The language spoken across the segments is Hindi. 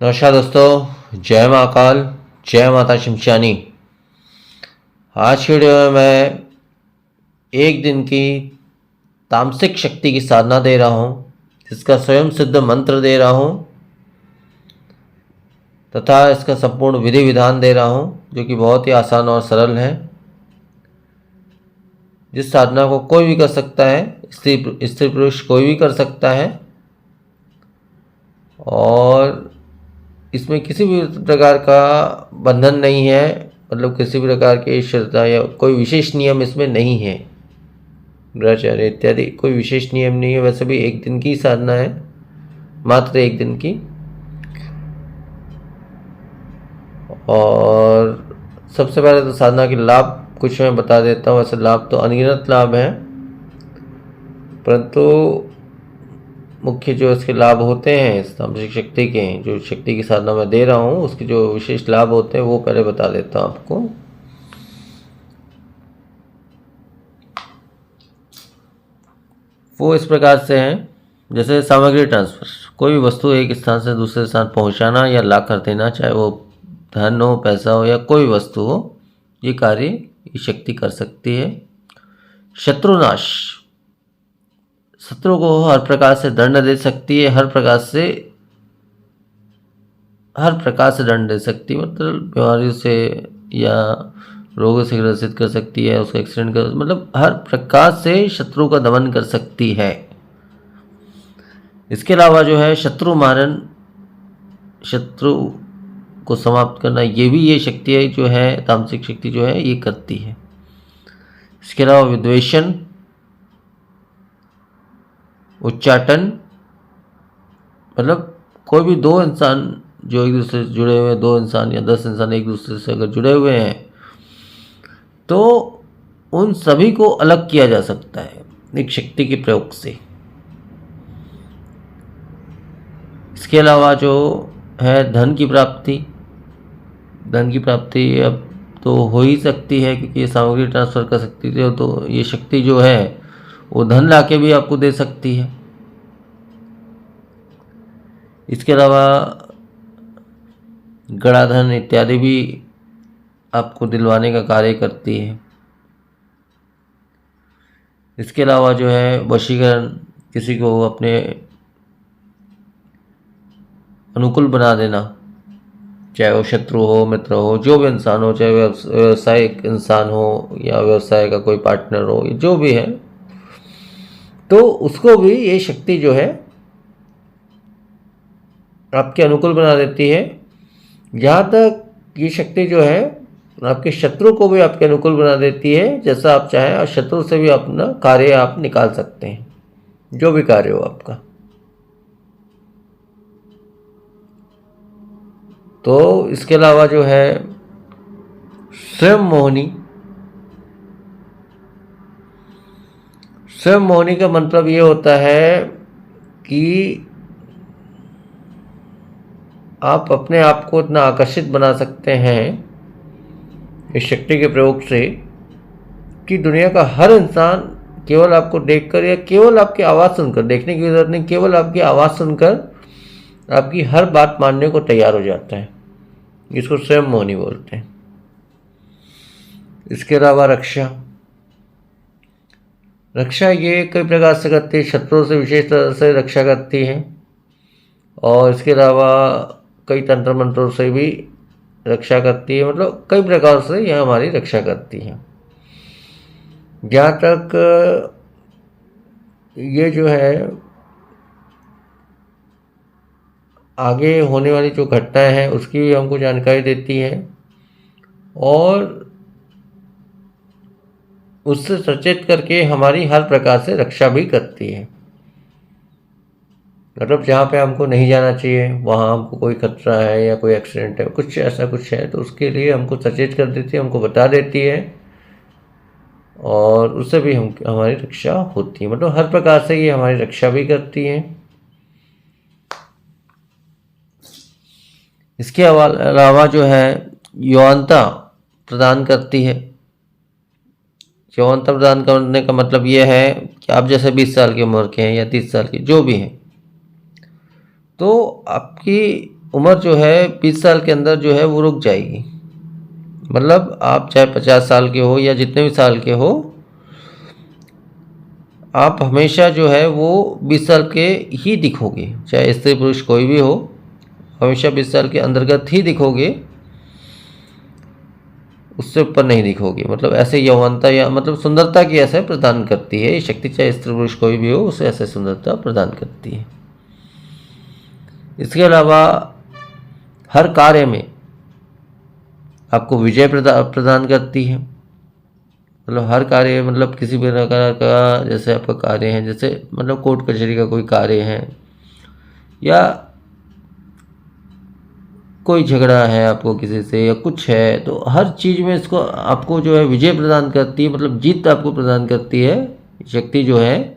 नमस्कार दोस्तों, जय महाकाल, जय माता शिमशानी। आज की वीडियो में मैं एक दिन की तामसिक शक्ति की साधना दे रहा हूँ, जिसका स्वयं सिद्ध मंत्र दे रहा हूँ तथा इसका संपूर्ण विधि विधान दे रहा हूँ, जो कि बहुत ही आसान और सरल है। जिस साधना को कोई भी कर सकता है, स्त्री पुरुष कोई भी कर सकता है, और इसमें किसी भी प्रकार का बंधन नहीं है। मतलब किसी भी प्रकार की श्रद्धा या कोई विशेष नियम इसमें नहीं है, ब्रह्मचर्य इत्यादि कोई विशेष नियम नहीं है। वैसे भी एक दिन की साधना है, मात्र एक दिन की। और सबसे पहले तो साधना के लाभ कुछ मैं बता देता हूँ। वैसे लाभ तो अनगिनत लाभ हैं, परंतु मुख्य जो इसके लाभ होते हैं इस तामसिक शक्ति के, जो शक्ति की साधना मैं दे रहा हूँ, उसके जो विशेष लाभ होते हैं वो पहले बता देता हूँ आपको। वो इस प्रकार से हैं, जैसे सामग्री ट्रांसफर। कोई भी वस्तु एक स्थान से दूसरे स्थान पहुँचाना या ला कर देना, चाहे वो धन हो, पैसा हो या कोई वस्तु हो, ये कार्य ये शक्ति कर सकती है। शत्रुनाश, शत्रु को हर प्रकार से दंड दे सकती है, हर प्रकार से दंड दे सकती है। मतलब बीमारियों से या रोगों से ग्रसित कर सकती है, उसका एक्सीडेंट कर, मतलब हर प्रकार से शत्रु का दमन कर सकती है। इसके अलावा जो है शत्रु मारन, शत्रु को समाप्त करना, ये भी ये शक्ति है जो है तामसिक शक्ति जो है ये करती है। इसके अलावा विद्वेषण, उच्चाटन, मतलब कोई भी दो इंसान जो एक दूसरे से जुड़े हुए हैं, 2 इंसान या 10 इंसान एक दूसरे से अगर जुड़े हुए हैं, तो उन सभी को अलग किया जा सकता है एक शक्ति के प्रयोग से। इसके अलावा जो है धन की प्राप्ति, धन की प्राप्ति अब तो हो ही सकती है, क्योंकि ये सामग्री ट्रांसफर कर सकती है, तो ये शक्ति जो है वो धन लाके भी आपको दे सकती है। इसके अलावा गणाधन इत्यादि भी आपको दिलवाने का कार्य करती है। इसके अलावा जो है वशीकरण, किसी को अपने अनुकूल बना देना, चाहे वो शत्रु हो, मित्र हो, जो भी इंसान हो, चाहे व्यवसायिक इंसान हो या व्यवसाय का कोई पार्टनर हो, जो भी है, तो उसको भी ये शक्ति जो है आपके अनुकूल बना देती है। यहाँ तक ये शक्ति जो है आपके शत्रु को भी आपके अनुकूल बना देती है, जैसा आप चाहें, और शत्रु से भी अपना कार्य आप निकाल सकते हैं, जो भी कार्य हो आपका। तो इसके अलावा जो है स्वयं मोहिनी, स्वयं मोहिनी का मतलब ये होता है कि आप अपने आप को इतना आकर्षित बना सकते हैं इस शक्ति के प्रयोग से कि दुनिया का हर इंसान केवल आपको देखकर या केवल आपकी आवाज़ सुनकर, देखने की जरूरत नहीं, केवल आपकी आवाज़ सुनकर आपकी हर बात मानने को तैयार हो जाता है। इसको स्वयं मोहिनी बोलते हैं। इसके अलावा रक्षा, रक्षा ये कई प्रकार से करती है, शत्रुओं से विशेष तरह से रक्षा करती है, और इसके अलावा कई तंत्र मंत्रों से भी रक्षा करती है। मतलब कई प्रकार से यह हमारी रक्षा करती है। जहाँ तक ये जो है आगे होने वाली जो घटनाएं हैं उसकी भी हमको जानकारी देती है, और उससे सचेत करके हमारी हर प्रकार से रक्षा भी करती है। मतलब जहाँ पे हमको नहीं जाना चाहिए, वहाँ हमको कोई खतरा है या कोई एक्सीडेंट है, कुछ ऐसा कुछ है, तो उसके लिए हमको सचेत कर देती है, हमको बता देती है, और उससे भी हमारी रक्षा होती है। मतलब हर प्रकार से ये हमारी रक्षा भी करती है। इसके अलावा जो है यौनता प्रदान करती है। यौनता प्रदान करने का मतलब ये है कि आप जैसे 20 साल की उम्र के हैं या 30 साल के जो भी हैं, तो आपकी उम्र जो है 20 साल के अंदर जो है वो रुक जाएगी। मतलब आप चाहे 50 साल के हो या जितने भी साल के हो, आप हमेशा जो है वो 20 साल के ही दिखोगे, चाहे स्त्री पुरुष कोई भी हो, हमेशा 20 साल के अंतर्गत ही दिखोगे, उससे ऊपर नहीं दिखोगे। मतलब ऐसे यौवनता या मतलब सुंदरता की ऐसे प्रदान करती है ये शक्ति, चाहे स्त्री पुरुष कोई भी हो, उसे ऐसे सुंदरता प्रदान करती है। इसके अलावा हर कार्य में आपको विजय प्रदान करती है। मतलब हर कार्य, मतलब किसी भी प्रकार का जैसे आपका कार्य है, जैसे मतलब कोर्ट कचहरी का कोई कार्य है या कोई झगड़ा है आपको किसी से या कुछ है, तो हर चीज़ में इसको आपको जो है विजय प्रदान करती है, मतलब जीत आपको प्रदान करती है शक्ति जो है।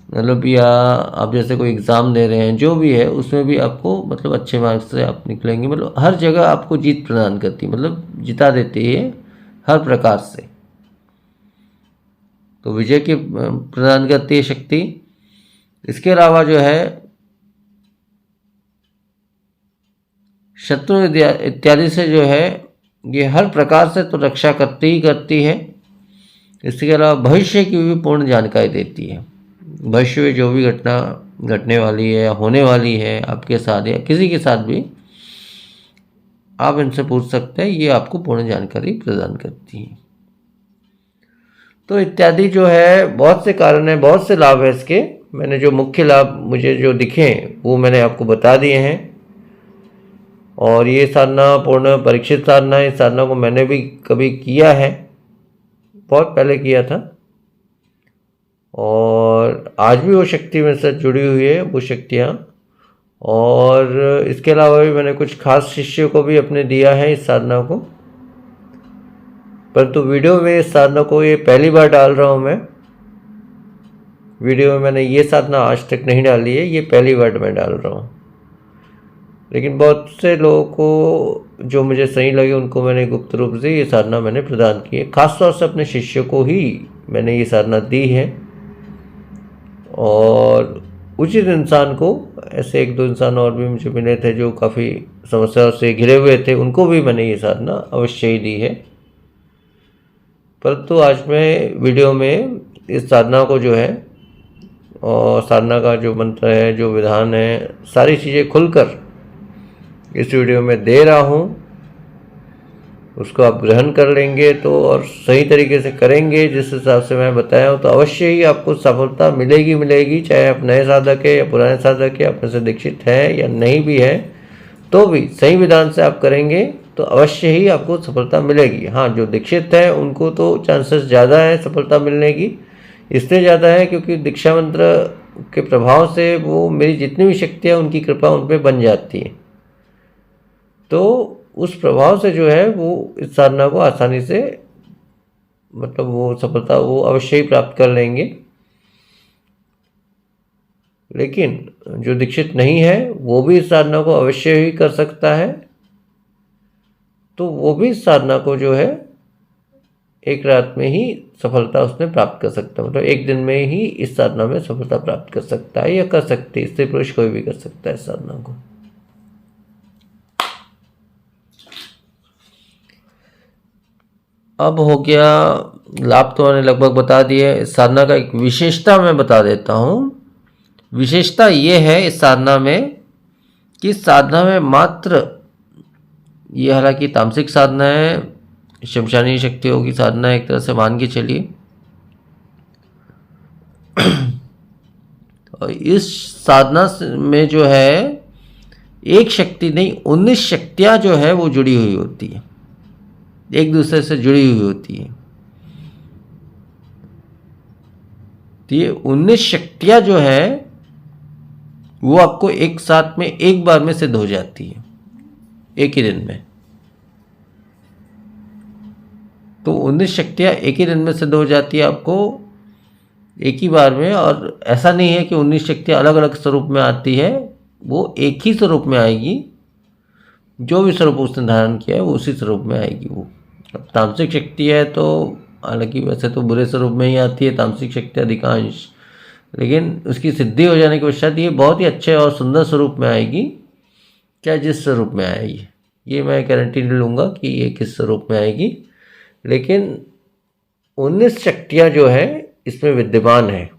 मतलब या आप जैसे कोई एग्ज़ाम दे रहे हैं, जो भी है उसमें भी आपको मतलब अच्छे मार्क्स से आप निकलेंगे, मतलब हर जगह आपको जीत प्रदान करती है, मतलब जिता देती है हर प्रकार से। तो विजय की प्रदान करती है शक्ति। इसके अलावा जो है शत्रु इत्यादि से जो है ये हर प्रकार से तो रक्षा करती ही करती है। इसके अलावा भविष्य की भी पूर्ण जानकारी देती है। भविष्य में जो भी घटना घटने वाली है या होने वाली है आपके साथ या किसी के साथ भी, आप इनसे पूछ सकते हैं, ये आपको पूर्ण जानकारी प्रदान करती है। तो इत्यादि जो है बहुत से कारण हैं, बहुत से लाभ हैं इसके। मैंने जो मुख्य लाभ मुझे जो दिखे वो मैंने आपको बता दिए हैं। और ये साधना पूर्ण परीक्षित साधना है। इस साधना को मैंने भी कभी किया है, बहुत पहले किया था, और आज भी वो शक्ति मेरे साथ जुड़ी हुई है, वो शक्तियाँ। और इसके अलावा भी मैंने कुछ खास शिष्यों को भी अपने दिया है इस साधना को, परंतु वीडियो में इस साधना को ये पहली बार डाल रहा हूँ मैं। वीडियो में मैंने ये साधना आज तक नहीं डाली है, ये पहली बार मैं डाल रहा हूँ। लेकिन बहुत से लोगों को जो मुझे सही लगे उनको मैंने गुप्त रूप से ये साधना मैंने प्रदान की है। खासतौर से अपने शिष्यों को ही मैंने ये साधना दी है। और उचित इंसान को, ऐसे एक दो इंसान और भी मुझे मिले थे जो काफ़ी समस्याओं से घिरे हुए थे, उनको भी मैंने ये साधना अवश्य ही दी है। परंतु आज मैं वीडियो में इस साधना को जो है, और साधना का जो मंत्र है, जो विधान है, सारी चीज़ें खुलकर इस वीडियो में दे रहा हूँ। उसको आप ग्रहण कर लेंगे तो, और सही तरीके से करेंगे जिस हिसाब से मैं बताया हूँ, तो अवश्य ही आपको सफलता मिलेगी। चाहे आप नए साधक है या पुराने साधक है, अपने से दीक्षित है या नहीं भी है, तो भी सही विधान से आप करेंगे तो अवश्य ही आपको सफलता मिलेगी। हाँ, जो दीक्षित है उनको तो चांसेस ज़्यादा है सफलता मिलने की, इसलिए ज़्यादा है क्योंकि दीक्षा मंत्र के प्रभाव से वो मेरी जितनी भी शक्तियाँ, उनकी कृपा उन पर बन जाती है। तो उस प्रभाव से जो है वो इस साधना को आसानी से, मतलब वो सफलता वो अवश्य ही प्राप्त कर लेंगे। लेकिन जो दीक्षित नहीं है वो भी इस साधना को अवश्य ही कर सकता है। तो वो भी इस साधना को जो है एक रात में ही सफलता उसने प्राप्त कर सकता है, मतलब एक दिन में ही इस साधना में सफलता प्राप्त कर सकता है या कर सकती है। स्त्री पुरुष कोई भी कर सकता है इस साधना को। अब हो गया, लाभ तो मैंने लगभग बता दिए। इस साधना का एक विशेषता मैं बता देता हूँ। विशेषता ये है इस साधना में कि इस साधना में मात्र, ये हालांकि तामसिक साधना है, शमशानी शक्तियों की साधना है एक तरह से मान के चलिए। और इस साधना में जो है एक शक्ति नहीं, 19 शक्तियाँ जो है वो जुड़ी हुई होती है, एक दूसरे से जुड़ी हुई होती है। तो ये 19 शक्तियाँ जो है वो आपको एक साथ में एक बार में सिद्ध हो जाती है, एक ही दिन में। तो 19 शक्तियाँ एक ही दिन में सिद्ध हो जाती है आपको एक ही बार में। और ऐसा नहीं है कि 19 शक्तियाँ अलग अलग स्वरूप में आती है, वो एक ही स्वरूप में आएगी। जो भी स्वरूप उसने धारण किया है वो उसी स्वरूप में आएगी वो। अब तामसिक शक्ति है तो हालांकि वैसे तो बुरे स्वरूप में ही आती है तामसिक शक्ति अधिकांश, लेकिन उसकी सिद्धि हो जाने के पश्चात ये बहुत ही अच्छे और सुंदर स्वरूप में आएगी। चाहे जिस स्वरूप में आएगी, ये मैं गारंटी नहीं लूँगा कि ये किस स्वरूप में आएगी, लेकिन 19 शक्तियाँ जो है इसमें विद्यमान है।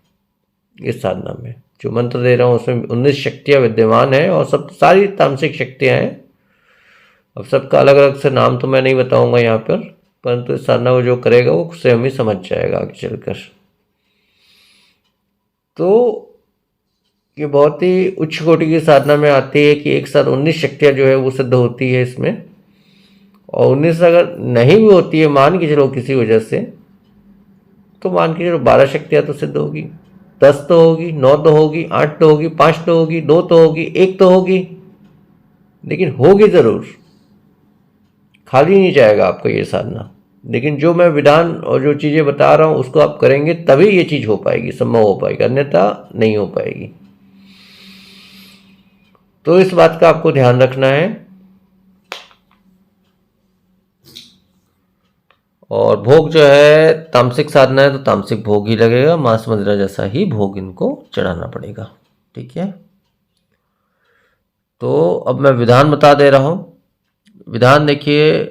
इस साधना में जो मंत्र दे रहा हूँ उसमें 19 शक्तियाँ विद्यमान है और सब सारी तामसिक शक्तियाँ हैं। अब सबका अलग अलग से नाम तो मैं नहीं बताऊंगा यहाँ पर, परंतु इस साधना को जो करेगा वो स्वयं ही समझ जाएगा आगे चलकर। तो ये बहुत ही उच्च कोटि की साधना में आती है कि एक साथ 19 शक्तियाँ जो है वो सिद्ध होती है इसमें। और 19 अगर नहीं भी होती है, मान के चलो किसी वजह से, तो मान के चलो 12 शक्तियाँ तो सिद्ध होगी, 10 तो होगी, 9 तो होगी, 8 तो होगी, 5 तो होगी, 2 तो होगी, 1 तो होगी, लेकिन होगी ज़रूर, खाली नहीं जाएगा आपका ये साधना। लेकिन जो मैं विधान और जो चीज़ें बता रहा हूँ उसको आप करेंगे तभी ये चीज़ हो पाएगी, संभव हो पाएगी, अन्यथा नहीं हो पाएगी। तो इस बात का आपको ध्यान रखना है। और भोग जो है तामसिक साधना है तो तामसिक भोग ही लगेगा, मांस मदिरा जैसा ही भोग इनको चढ़ाना पड़ेगा। ठीक है, तो अब मैं विधान बता दे रहा हूँ। विधान देखिए,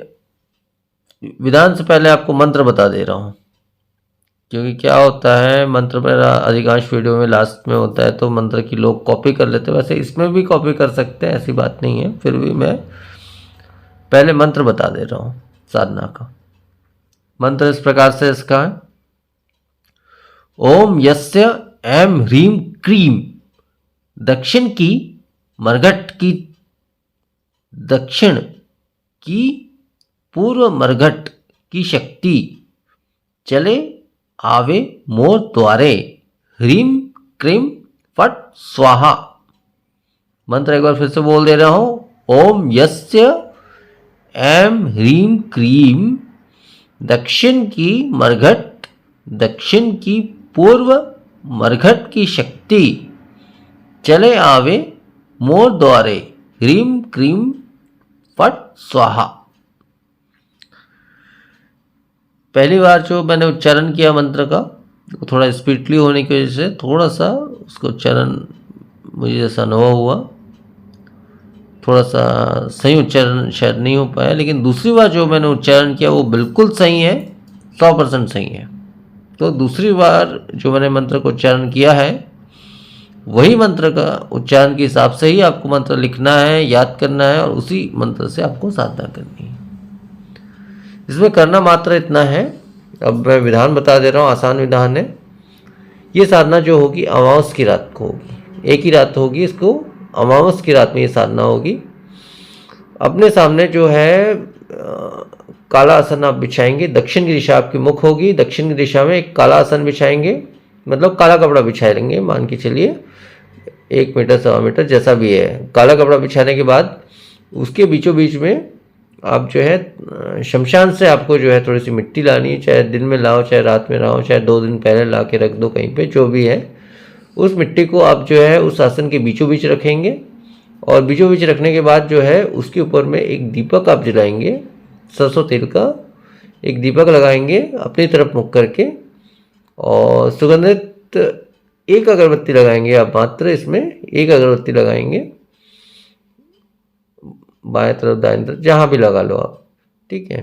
विधान से पहले आपको मंत्र बता दे रहा हूँ, क्योंकि क्या होता है मंत्र मेरा अधिकांश वीडियो में लास्ट में होता है तो मंत्र की लोग कॉपी कर लेते हैं। वैसे इसमें भी कॉपी कर सकते हैं, ऐसी बात नहीं है, फिर भी मैं पहले मंत्र बता दे रहा हूँ साधना का। मंत्र इस प्रकार से इसका है, ओम यस्य ऐम ह्रीम क्रीम दक्षिण की मरघट की, दक्षिण की पूर्व मरघट की शक्ति चले आवे मोर द्वारे, ह्रीम क्रीम फट स्वाहा। मंत्र एक बार फिर से बोल दे रहा हूं, ओम यस्य ऐम ह्रीम क्रीम दक्षिण की मरघट, दक्षिण की पूर्व मरघट की शक्ति चले आवे मोर द्वारे, ह्रीम क्रीम फट स्वाहा। पहली बार जो मैंने उच्चारण किया मंत्र का, वो थोड़ा स्पीडली होने की वजह से थोड़ा सा उसका उच्चारण मुझे जैसा अनुभव हुआ, थोड़ा सा सही उच्चारण शायद नहीं हो पाया। लेकिन दूसरी बार जो मैंने उच्चारण किया वो बिल्कुल सही है, 100% सही है। तो दूसरी बार जो मैंने मंत्र को उच्चारण किया है वही मंत्र का उच्चारण के हिसाब से ही आपको मंत्र लिखना है, याद करना है, और उसी मंत्र से आपको साधना करनी है। इसमें करना मात्र इतना है, अब मैं विधान बता दे रहा हूँ, आसान विधान है। ये साधना जो होगी अमावस की रात को होगी, एक ही रात होगी, इसको अमावस की रात में ये साधना होगी। अपने सामने जो है काला आसन आप बिछाएंगे, दक्षिण की दिशा आपकी मुख होगी, दक्षिण की दिशा में एक काला आसन बिछाएंगे, मतलब काला कपड़ा बिछा लेंगे, मान के चलिए 1 मीटर 1.25 मीटर जैसा भी है। काला कपड़ा बिछाने के बाद उसके बीचों बीच में आप जो है शमशान से आपको जो है थोड़ी सी मिट्टी लानी है, चाहे दिन में लाओ, चाहे रात में लाओ, चाहे 2 दिन पहले ला के रख दो कहीं पे, जो भी है। उस मिट्टी को आप जो है उस आसन के बीचों बीच रखेंगे, और बीचों बीच रखने के बाद जो है उसके ऊपर में एक दीपक आप जलाएंगे, सरसों तेल का एक दीपक लगाएंगे अपनी तरफ मुख करके, और सुगंधित एक अगरबत्ती लगाएंगे आप मात्र, इसमें एक अगरबत्ती लगाएंगे, बाएं तरफ दाएं तरफ जहाँ भी लगा लो आप, ठीक है।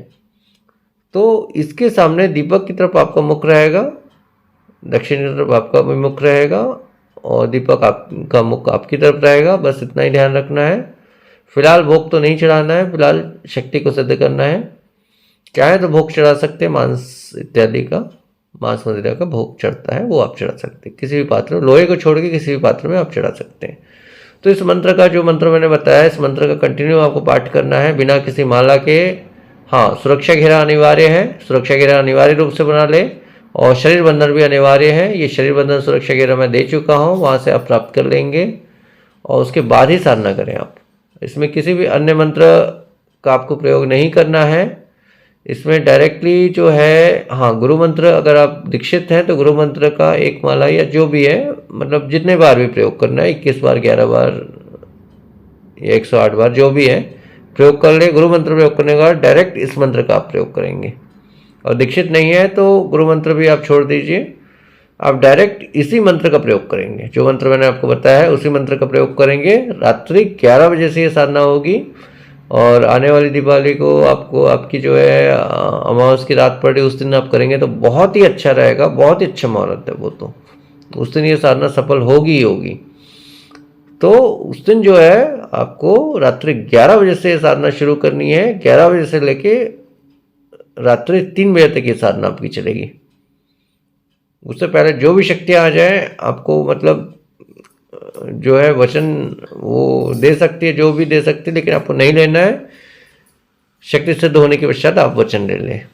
तो इसके सामने दीपक की तरफ आपका मुख रहेगा, दक्षिण की तरफ आपका भी मुख रहेगा, और दीपक आपका मुख आपकी तरफ रहेगा। बस इतना ही ध्यान रखना है। फिलहाल भोग तो नहीं चढ़ाना है, फिलहाल शक्ति को सिद्ध करना है। चाहे तो भोग चढ़ा सकते हैं, मांस इत्यादि का, मांस मदिरा का भोग चढ़ता है वो आप चढ़ा सकते हैं किसी भी पात्र में, लोहे को छोड़ के किसी भी पात्र में आप चढ़ा सकते हैं। तो इस मंत्र का जो मंत्र मैंने बताया, इस मंत्र का कंटिन्यू आपको पाठ करना है बिना किसी माला के। हाँ, सुरक्षा घेरा अनिवार्य है, सुरक्षा घेरा अनिवार्य रूप से बना ले, और शरीर बंधन भी अनिवार्य है। ये शरीर बंधन सुरक्षा घेरा मैं दे चुका हूँ, वहाँ से आप प्राप्त कर लेंगे, और उसके बाद ही साधना करें आप। इसमें किसी भी अन्य मंत्र का आपको प्रयोग नहीं करना है। इसमें डायरेक्टली जो है, हाँ, गुरु मंत्र अगर आप दीक्षित हैं तो गुरु मंत्र का एक माला या जो भी है, मतलब जितने बार भी प्रयोग करना है, 21 बार, 11 बार या 108 बार जो भी है प्रयोग कर ले। गुरु मंत्र प्रयोग करने के बाद डायरेक्ट इस मंत्र का आप प्रयोग करेंगे। और दीक्षित नहीं है तो गुरु मंत्र भी आप छोड़ दीजिए, आप डायरेक्ट इसी मंत्र का प्रयोग करेंगे। जो मंत्र मैंने आपको बताया है उसी मंत्र का प्रयोग करेंगे। रात्रि 11 बजे से ये साधना होगी और आने वाली दीपावली को आपको आपकी जो है अमावस की रात पड़ रही उस दिन आप करेंगे तो बहुत ही अच्छा रहेगा। बहुत ही अच्छा मुहूर्त है वो, तो उस दिन ये साधना सफल होगी ही होगी। तो उस दिन जो है आपको रात्रि 11 बजे से ये साधना शुरू करनी है। 11 बजे से लेके रात्रि 3 बजे तक ये साधना आपकी चलेगी। उससे पहले जो भी शक्तियाँ आ जाए आपको, मतलब जो है वचन वो दे सकती है, जो भी दे सकती है, लेकिन आपको नहीं लेना है। शक्ति सिद्ध होने के पश्चात आप वचन ले लें।